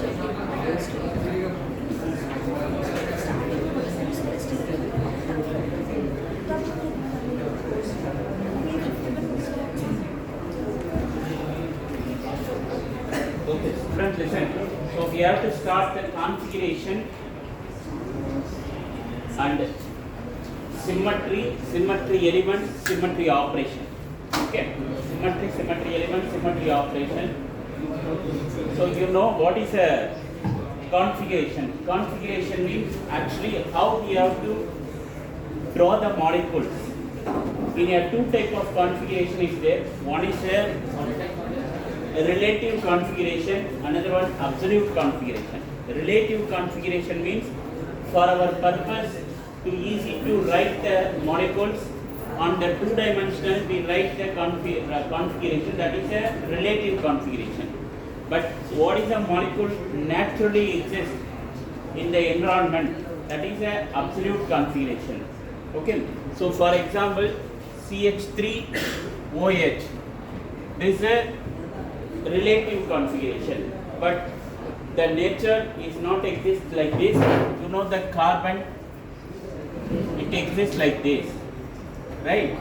Okay, friends, listen. So we have to start the configuration and symmetry element, symmetry operation. Okay, symmetry element, symmetry operation. So you know what is a configuration? Configuration means actually how we have to draw the molecules. In a two type of configuration is there. One is a relative configuration, another one absolute configuration. Relative configuration means for our purpose to easy to write the molecules on the two-dimensional we write the configuration, that is a relative configuration. But what is a molecule naturally exists in the environment, that is a absolute configuration. Okay, so for example CH3OH, this is a relative configuration, but the nature is not exist like this. You know the carbon, it exists like this, right?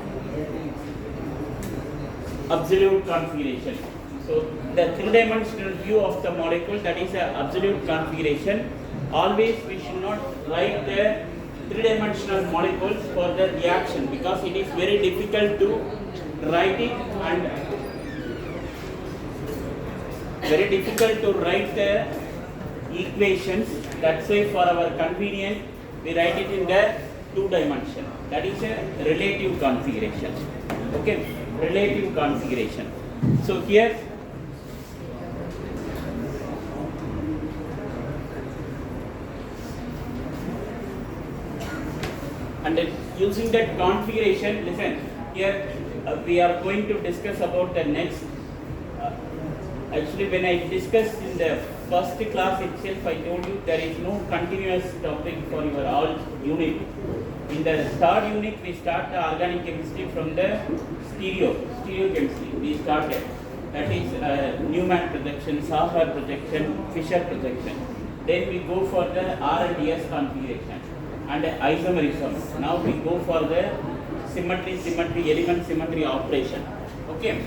Absolute configuration. So the three-dimensional view of the molecule, that is a absolute configuration. Always we should not write the three-dimensional molecules for the reaction because it is very difficult to write it and very difficult to write the equations. That's why for our convenience we write it in the two dimension. That is a relative configuration. Okay, relative configuration. So here and then using that configuration, listen, here we are going to discuss about the next. Actually, when I discussed in the first class itself, I told you there is no continuous topic for your all unit. In the third unit, we start the organic chemistry from the stereochemistry. We started. That is Newman projection, Saha projection, Fisher projection. Then we go for the R&DS configuration and isomerism. Now we go for the symmetry element, symmetry operation. Okay.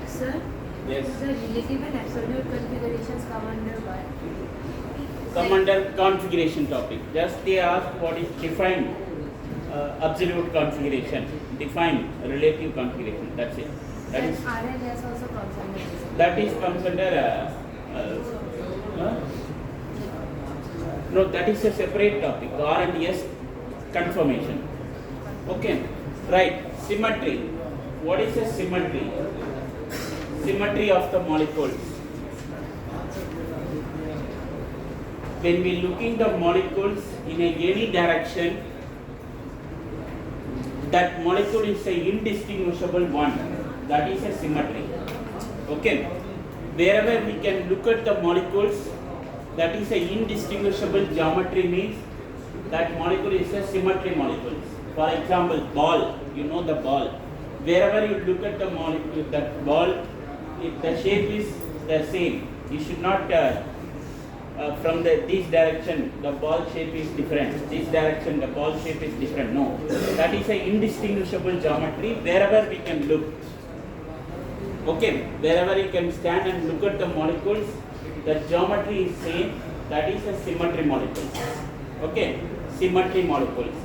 Sir? Yes. The relative and absolute configurations come under what? Come under configuration topic. Just they ask what is defined absolute configuration, defined relative configuration. That's it. That is R&S also comes under this. that is comes under no, that is a separate topic. R&S conformation. Okay, right. Symmetry. What is a symmetry? Symmetry of the molecules. When we looking the molecules in any direction, that molecule is a indistinguishable one. That is a symmetry. Okay. Wherever we can look at the molecules, that is a indistinguishable geometry means that molecule is a symmetry molecule. For example, ball. You know the ball. Wherever you look at the molecule, that ball, if the shape is the same, you should not from this direction the ball shape is different, this direction the ball shape is different. No, that is a indistinguishable geometry wherever we can look. Okay, wherever you can stand and look at the molecules, the geometry is same. That is a symmetry molecule. Okay, symmetry molecules.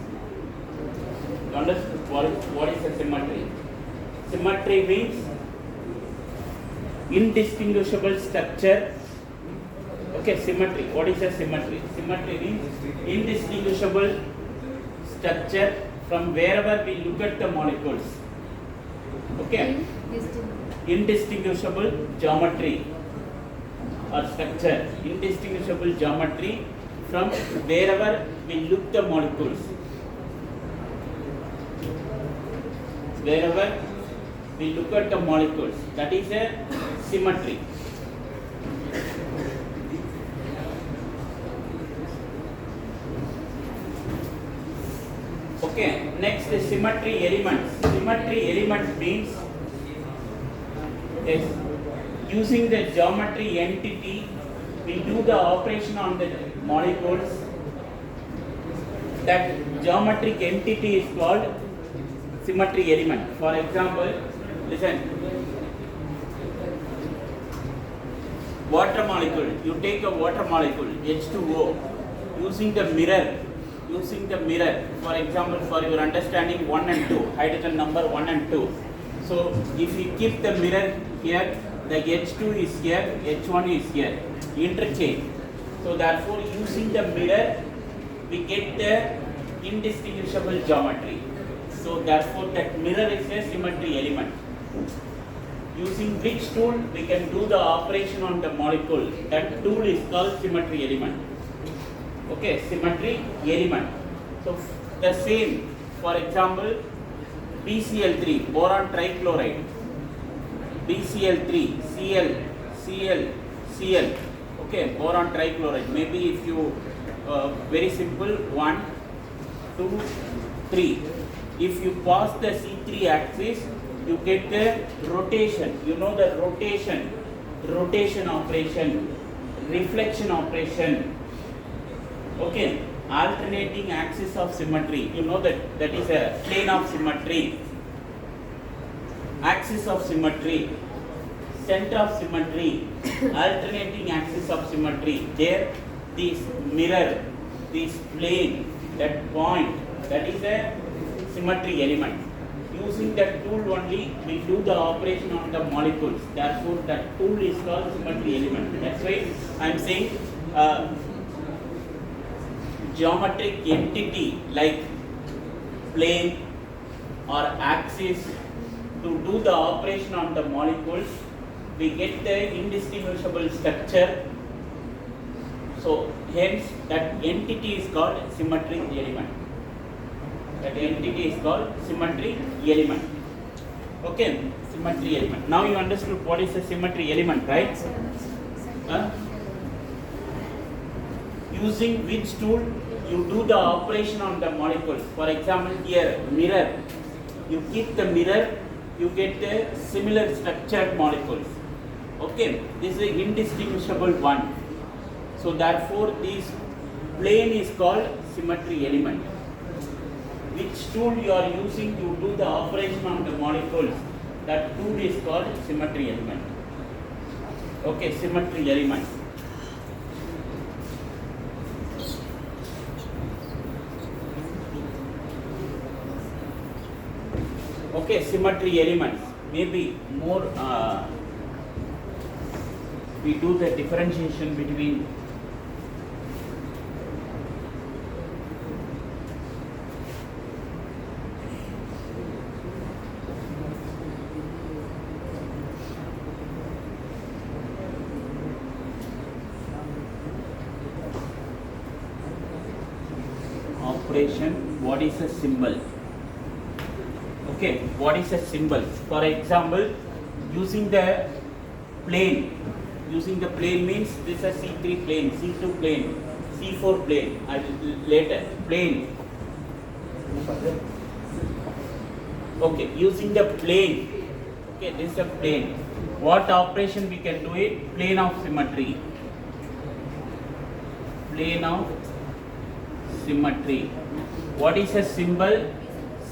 You understand what is a symmetry? Symmetry means indistinguishable structure. Okay, symmetry. What is a symmetry? Symmetry means indistinguishable structure from wherever we look at the molecules. Okay? Indistinguishable geometry or structure. Indistinguishable geometry from wherever we look the molecules. Wherever we look at the molecules, that is a symmetry. Okay, next is symmetry elements. Symmetry element means yes, using the geometry entity we do the operation on the molecules, that geometric entity is called symmetry element. For example, listen, water molecule, you take a water molecule H2O, using the mirror, for example, for your understanding, 1 and 2, hydrogen number 1 and 2. So if you keep the mirror here, the H2 is here, H1 is here, interchange. So therefore, using the mirror, we get the indistinguishable geometry. So therefore, that mirror is a symmetry element. Using which tool we can do the operation on the molecule, that tool is called symmetry element. Okay, symmetry element. So the same, for example, BCl3, boron trichloride, BCl3, Cl, okay, boron trichloride. Maybe if you, very simple, 1, 2, 3. If you pass the C3 axis, you get the rotation. You know the rotation operation, reflection operation. Okay, alternating axis of symmetry. You know that is a plane of symmetry. Axis of symmetry, center of symmetry, alternating axis of symmetry. There, this mirror, this plane, that point, that is a symmetry element. Using that tool only, we do the operation on the molecules. Therefore, that tool is called symmetry element. That's why I am saying geometric entity like plane or axis, to do the operation on the molecules, we get the indistinguishable structure. So hence that entity is called symmetry element. That entity is called symmetry element. Okay, symmetry element. Now you understood what is a symmetry element, right? Using which tool you do the operation on the molecules. For example, here mirror. You keep the mirror, you get the similar structured molecules. Okay, this is an indistinguishable one. So therefore, this plane is called symmetry element. Which tool you are using to do the operation on the molecules, that tool is called symmetry element. Okay, symmetry element. Okay, symmetry elements. Maybe more we do the differentiation between operation. What is a symbol? Okay, what is a symbol? For example, using the plane. Using the plane means this is a C3 plane, C2 plane, C4 plane, later plane. Okay, using the plane. Okay, this is a plane. What operation we can do it? Plane of symmetry. Plane of symmetry. What is a symbol?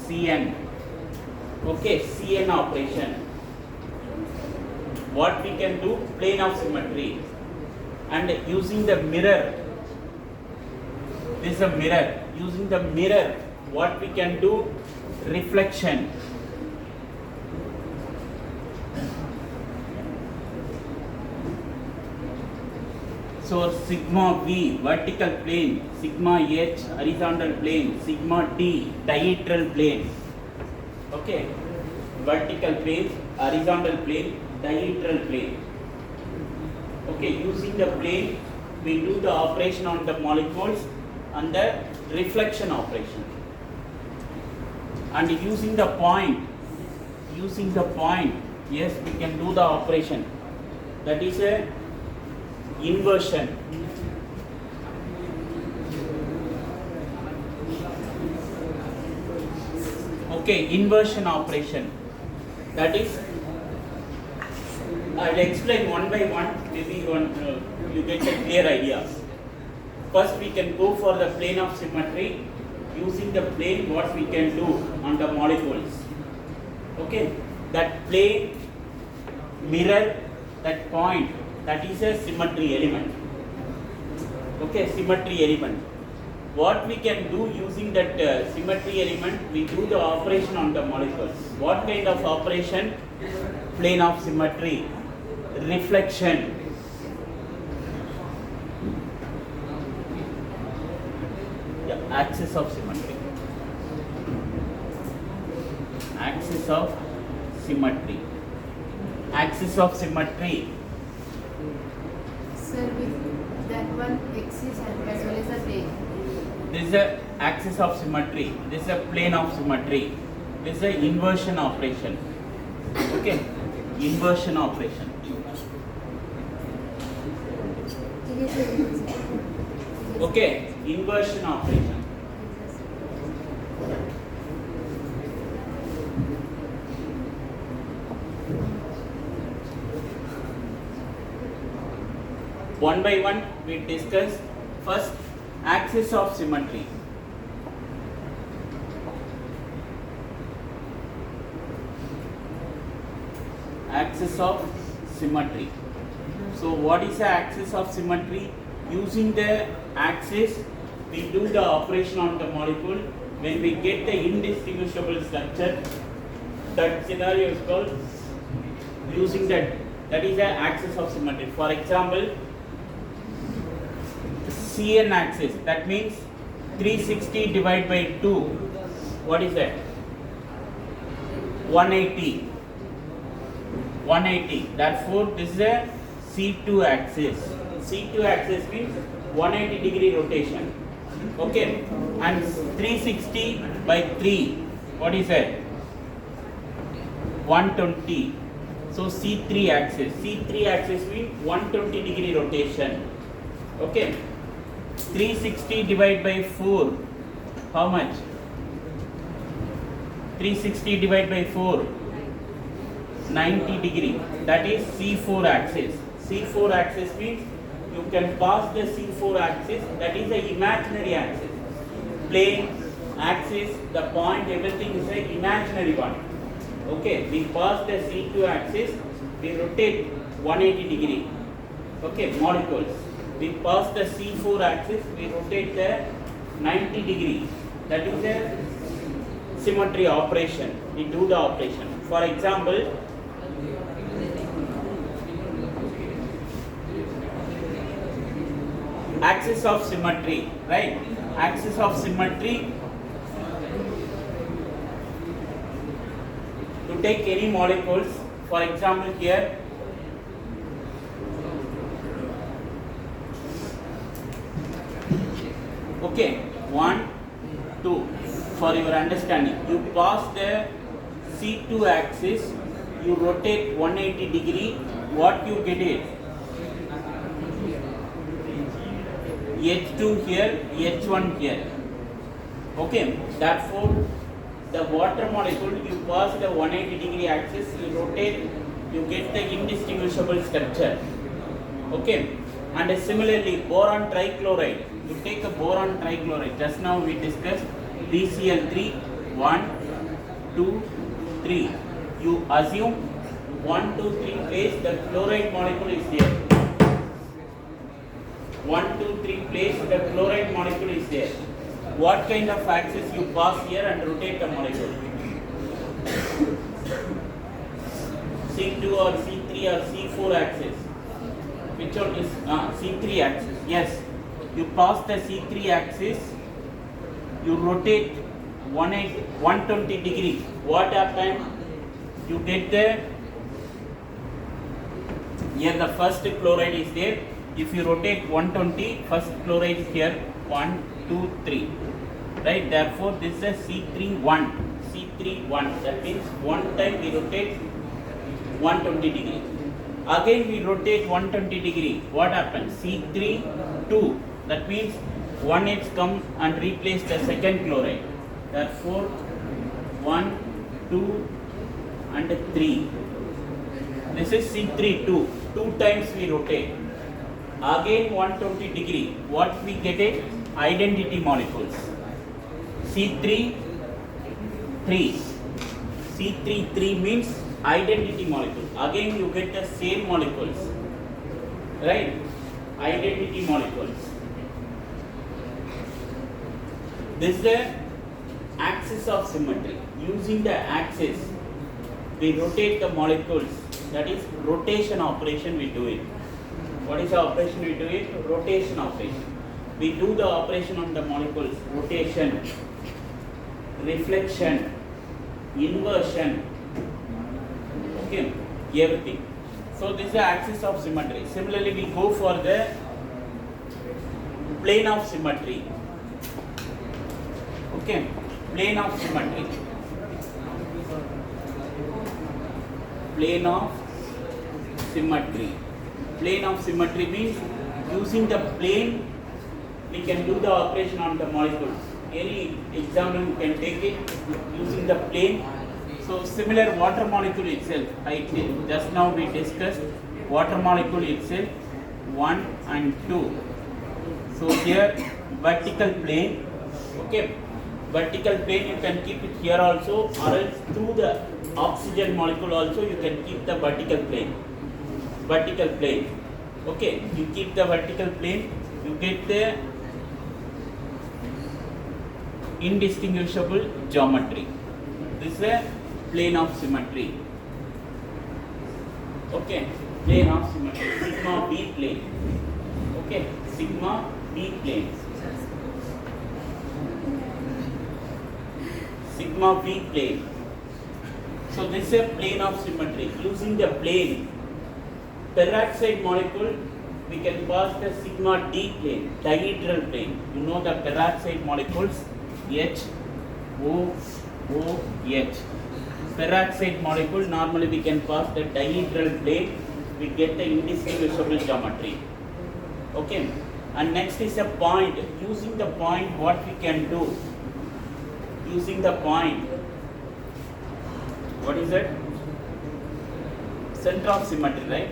Cn. Okay, Cn operation. What we can do? Plane of symmetry. And using the mirror. This is a mirror. Using the mirror, what we can do? Reflection. So sigma V, vertical plane, sigma H, horizontal plane, sigma T, diagonal plane. Okay, vertical plane, horizontal plane, diagonal plane. Okay, using the plane, we do the operation on the molecules and the reflection operation. And using the point, yes, we can do the operation. That is a inversion. Okay, inversion operation. That is, I will explain one by one. Maybe one you get a clear idea. First we can go for the plane of symmetry. Using the plane, what we can do on the molecules. Okay, that plane mirror that point, that is a symmetry element. Okay, symmetry element. What we can do using that symmetry element, we do the operation on the molecules. What kind of operation? Plane of symmetry, reflection. Yeah, axis of symmetry. Axis of symmetry. Axis of symmetry. Sir, with that one axis as well as the plane. This is a axis of symmetry. This is a plane of symmetry. This is a inversion operation. Okay, inversion operation. Okay, inversion operation. One by one we discuss. First, axis of symmetry. Axis of symmetry. So what is the axis of symmetry? Using the axis, we do the operation on the molecule. When we get the indistinguishable structure, that scenario is called using that. That is the axis of symmetry. For example, CN axis, that means 360 divided by 2. What is that? 180. 180. Therefore, this is a C2 axis. C2 axis means 180 degree rotation. Okay. And 360 by 3. What is that? 120. So C3 axis. C3 axis means 120 degree rotation. Okay. 360 divided by 4. How much? 360 divided by 4. 90 degree. That is C4 axis. C4 axis means you can pass the C4 axis. That is the imaginary axis. Plane, axis, the point, everything is an imaginary one. Okay, we pass the C2 axis. We rotate 180 degree. Okay, molecules. We pass the C4 axis. We rotate the 90 degree. That is a symmetry operation. We do the operation. For example, axis of symmetry, right? Axis of symmetry. To take any molecules, for example here, okay, 1, 2, for your understanding, you pass the C2 axis, you rotate 180 degree, what you get is H2 here, H1 here. Okay, therefore the water molecule, you pass the 180 degree axis, you rotate, you get the indistinguishable structure. Okay, and similarly boron trichloride, you take a boron trichloride, just now we discussed BCl3, 1, 2, 3. You assume 1, 2, 3 place the chloride molecule is there. 1, 2, 3 place the chloride molecule is there. What kind of axis you pass here and rotate the molecule? C2 or C3 or C4 axis? Which one is C3 axis? Yes. You pass the C3 axis, you rotate 120 degree. What happened? You get the, here the first chloride is there. If you rotate 120, first chloride is here, 1, 2, 3. Right? Therefore, this is a C3, 1. C3, 1. That means one time we rotate 120 degree. Again we rotate 120 degree. What happens? C3, 2. That means 1H come and replace the second chloride. Therefore, 1, 2 and 3. This is C3, 2. 2 times we rotate. again 120 degree, what we get it? Identity molecules. C3, 3. C3, 3 means identity molecule. Again you get the same molecules, right? Identity molecules. This is the axis of symmetry. Using the axis, we rotate the molecules. That is rotation operation we do it. What is the operation we do it? Rotation operation. We do the operation on the molecules. Rotation, reflection, inversion, okay, everything. So this is the axis of symmetry. Similarly, we go for the plane of symmetry. Okay, plane of symmetry. Plane of symmetry. Plane of symmetry means using the plane we can do the operation on the molecules. Any example you can take it using the plane. So similar water molecule itself, just now we discussed water molecule itself 1 and 2. So here vertical plane, okay, vertical plane you can keep it here also, or else through the oxygen molecule also you can keep the vertical plane. Vertical plane, okay, you keep the vertical plane, you get the indistinguishable geometry. This is a plane of symmetry. Okay, plane of symmetry. Sigma B plane. Okay, sigma B plane. Sigma B plane. So this is a plane of symmetry. Using the plane, peroxide molecule, we can pass the sigma D plane, dihedral plane. You know the peroxide molecules H, O, O, H. Peroxide molecule, normally we can pass the dihedral plane, we get the indistinguishable geometry. Okay, and next is a point. Using the point, what we can do? Using the point, what is it? Center of symmetry, right?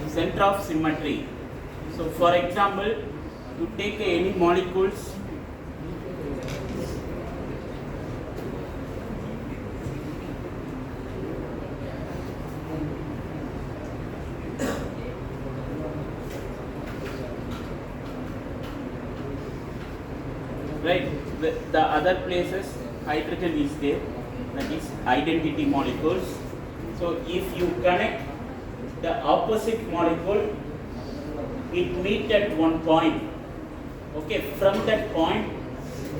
Center of symmetry. So for example, you take any molecules, right? The other places hydrogen is there, that is identity molecules. So if you connect the opposite molecule, it meets at one point. Okay, from that point,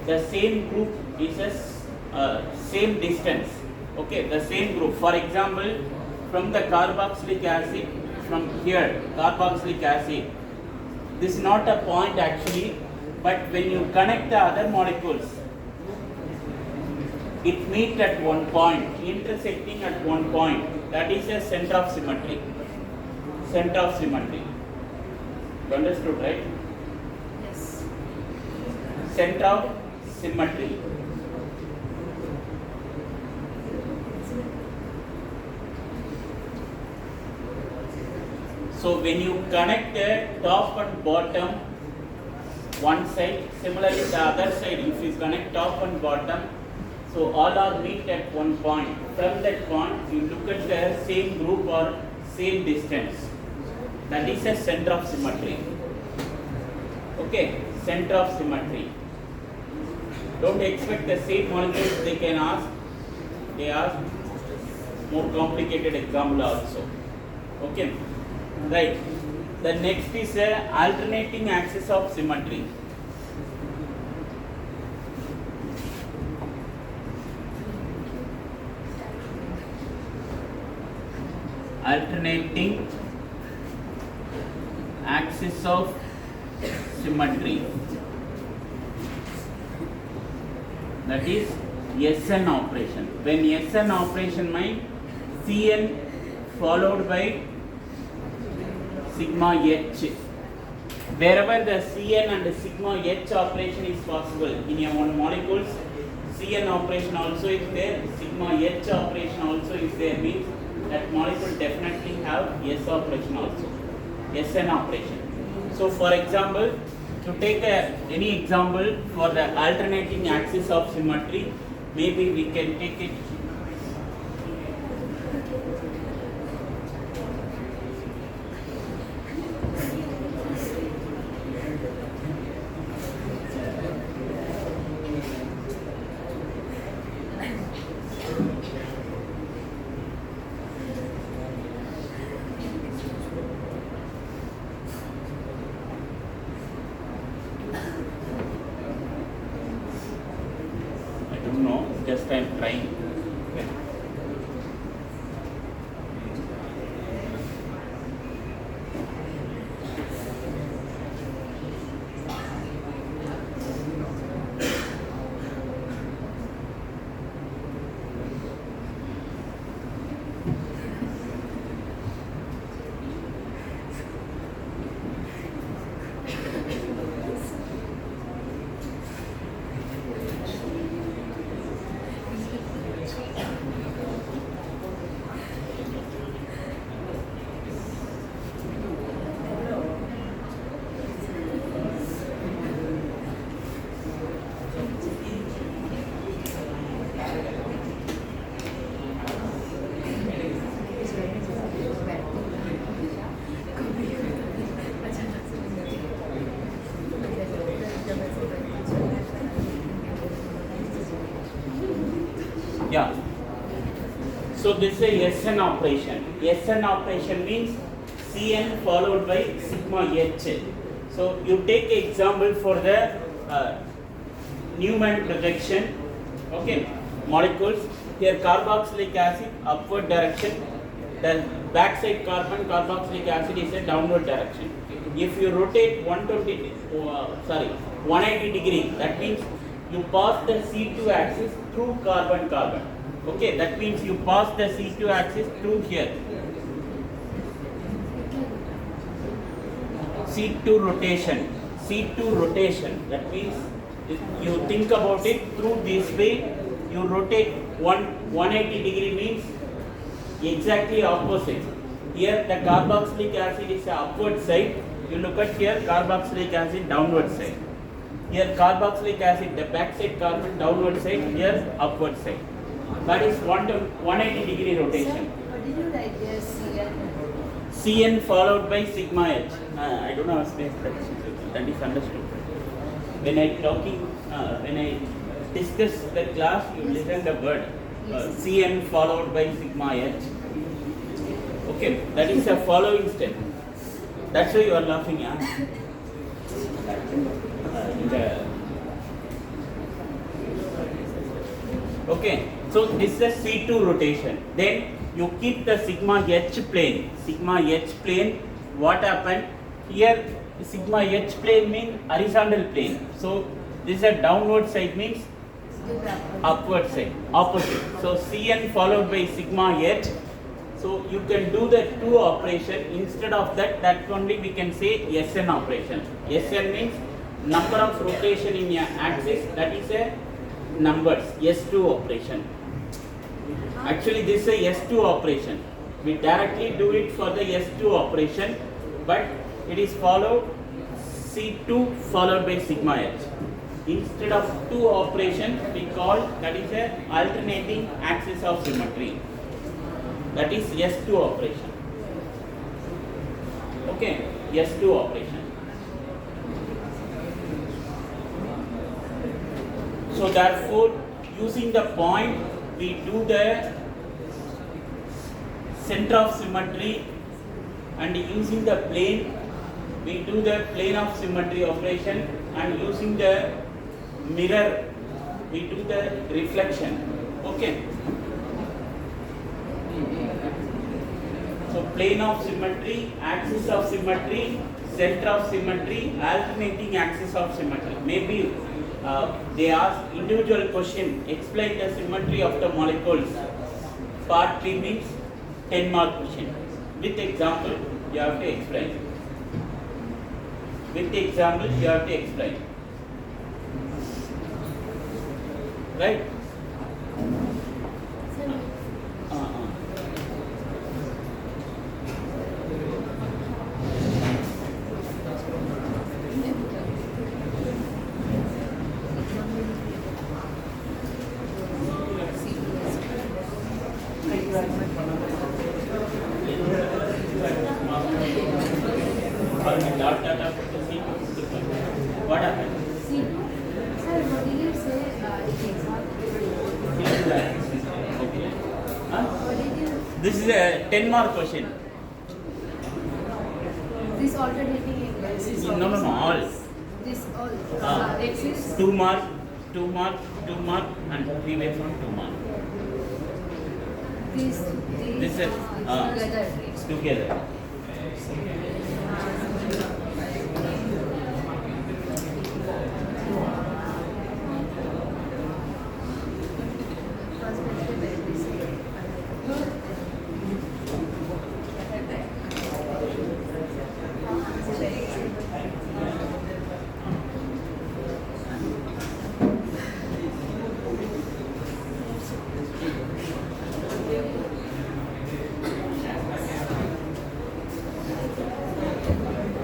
the same group is a same distance. Okay, the same group. For example, from the carboxylic acid, from here, carboxylic acid, this is not a point actually, but when you connect the other molecules, it meets at one point, intersecting at one point. That is a center of symmetry. Center of symmetry. You understood, right? Yes. Center of symmetry. So when you connect the top and bottom, one side, similarly the other side, if you connect top and bottom, so all are meet at one point. From that point, you look at the same group or same distance. That is a center of symmetry. Okay, center of symmetry. Don't expect the same molecules they can ask. They ask more complicated example also. Okay, right. The next is a alternating axis of symmetry. Alternating axis of symmetry. That is SN operation. When SN operation means CN followed by sigma H. wherever the Cn and the sigma H operation is possible in a one molecules, Cn operation also is there, sigma H operation also is there, means that molecule definitely have S operation also, Sn operation. So for example, to take any example for the alternating axis of symmetry, maybe we can take it. Just I am trying. Yeah. So this is a Sn operation. Sn operation means Cn followed by sigma H. So you take example for the Newman projection. Okay, molecules. Here carboxylic acid upward direction. The backside carbon carboxylic acid is a downward direction. If you rotate 180 degree, that means you pass the C2 axis through carbon-carbon. Okay, that means you pass the C2 axis through here. C2 rotation. C2 rotation. That means if you think about it through this way, you rotate 180 degree means exactly opposite. Here the carboxylic acid is the upward side. You look at here, carboxylic acid downward side. Here carboxylic acid, the backside carbon downward side, here upward side. That is 180 degree rotation. What did you write there? Cn? Cn followed by sigma H. I don't know if that is understood. When I discuss the class, you listen the word Cn followed by sigma H. Okay, that is a following step. That's why you are laughing, yeah? Okay, so this is a C2 rotation. Then you keep the sigma H plane. Sigma H plane, what happened? Here sigma H plane means horizontal plane. So this is a downward side means upward side, opposite. So Cn followed by sigma H. So you can do the two operation. Instead of that only we can say Sn operation. Sn means number of rotation in your axis, that is a numbers, S2 operation. Actually this is a S2 operation. We directly do it for the S2 operation, but it is followed C2 followed by sigma H. Instead of two operation, we call that is a alternating axis of symmetry. That is S2 operation. Okay, S2 operation. So therefore, using the point, we do the center of symmetry, and using the plane, we do the plane of symmetry operation, and using the mirror, we do the reflection. Okay. So plane of symmetry, axis of symmetry, center of symmetry, alternating axis of symmetry. Maybe they ask individual question, explain the symmetry of the molecules. Part 3 means 10 mark question. With example, you have to explain. With the example, you have to explain. Right? Sir, What happened? see, sir, what did you say? In exam? Okay. Huh? What did you? This is a 10-mark question. This alternating equations. No, all. This all. X is 2 mark, 2 mark, 2 mark, and previous one 2 mark. this. This is Together. it's together.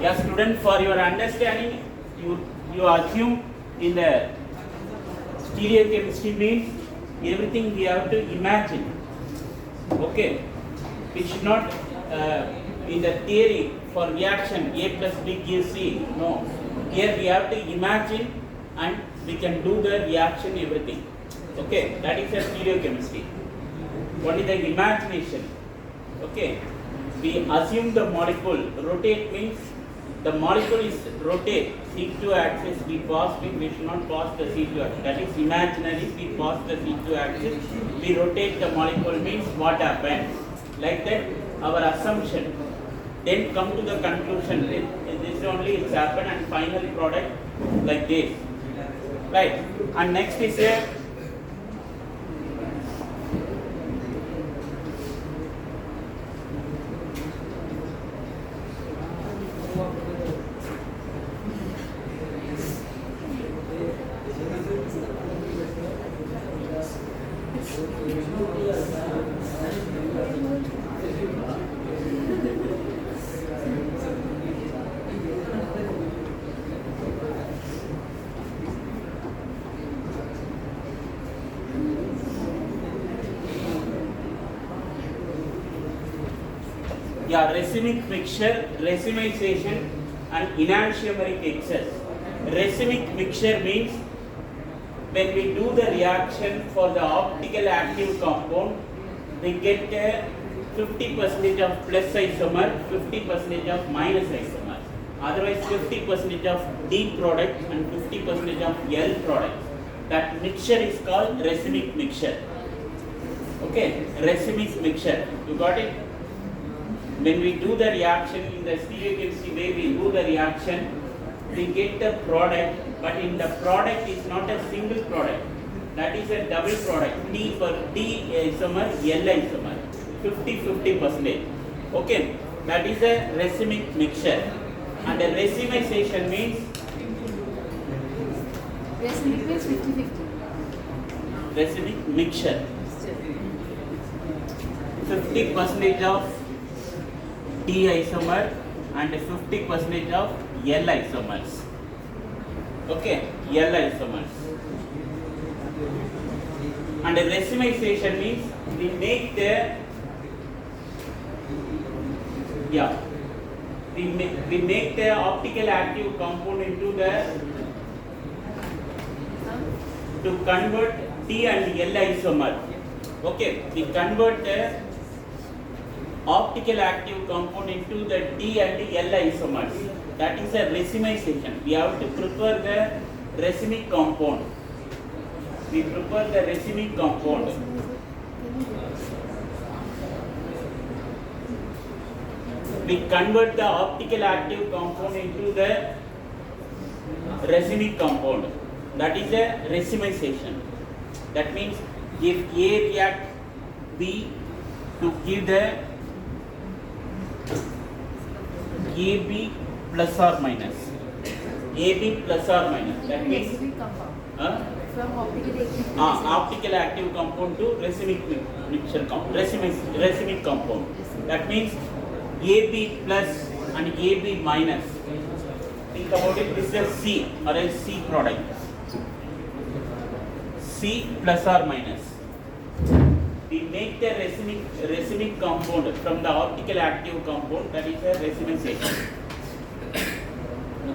Yeah, student, for your understanding, you assume in the stereochemistry means everything we have to imagine. Okay, we should not in the theory for reaction A plus B gives C. No, here we have to imagine and we can do the reaction everything. Okay, that is a stereochemistry. Only the imagination. Okay, we assume the molecule rotate means the molecule is rotate C2 axis, we positive, we should not pass the C2 axis. That is imaginary, we pass the C2 axis, we rotate the molecule means what happened. Like that, our assumption. Then come to the conclusion. This only it's happened and final product like this. Right. And next is a racemic mixture, racemization and enantiomeric excess. Racemic mixture means when we do the reaction for the optical active compound, we get a 50% of plus isomer, 50% of minus isomer. Otherwise 50% of D product and 50% of L product. That mixture is called racemic mixture. Okay, racemic mixture. You got it? When we do the reaction in the stereochemistry way, we do the reaction, we get the product, but in the product is not a single product. That is a double product. D for D isomer, L isomer, 50-50%. Okay, that is a racemic mixture. And the racemization means? Racemic means 50-50. Racemic mixture. 50% of D isomer and 50% of L isomers. Okay, L isomers. And the racemization means we make the we make the optical active compound into the to convert D and L isomer. Okay, we convert the optical active compound into the D and L isomers. That is a racemization. We have to prepare the racemic compound. We prepare the racemic compound. We convert the optical active compound into the racemic compound. That is a racemization. That means if A react B to give the AB plus or minus. AB plus or minus. That means Racemic compound. uh, From optically active to racemic. optical active compound to racemic compound. Racemic compound. That means AB plus and AB minus. Think about it. This is a C or a C product. C plus or minus. We make the racemic compound from the optical active compound, that is a racemization.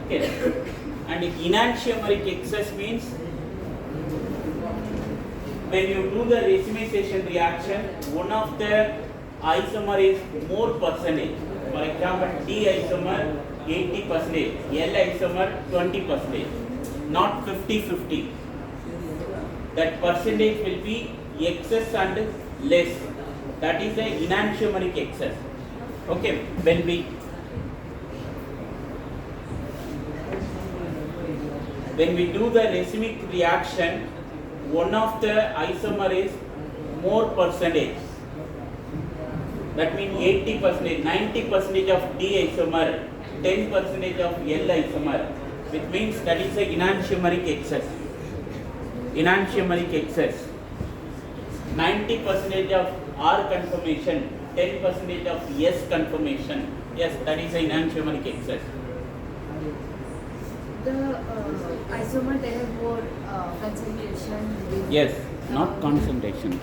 Okay. And enantiomeric excess means when you do the racemization reaction, one of the isomer is more percentage. For example, D isomer 80%, L isomer 20%, not 50-50. That percentage will be excess and less. That is the enantiomeric excess. Okay, when we do the racemic reaction, one of the isomer is more percentage. That means 80%, 90% of D isomer, 10% of L isomer, which means that is the enantiomeric excess. Enantiomeric excess. 90% of R conformation, 10% of S conformation. Yes, that is the enantiomeric excess. The isomer, they have more concentration. Yes, not concentration.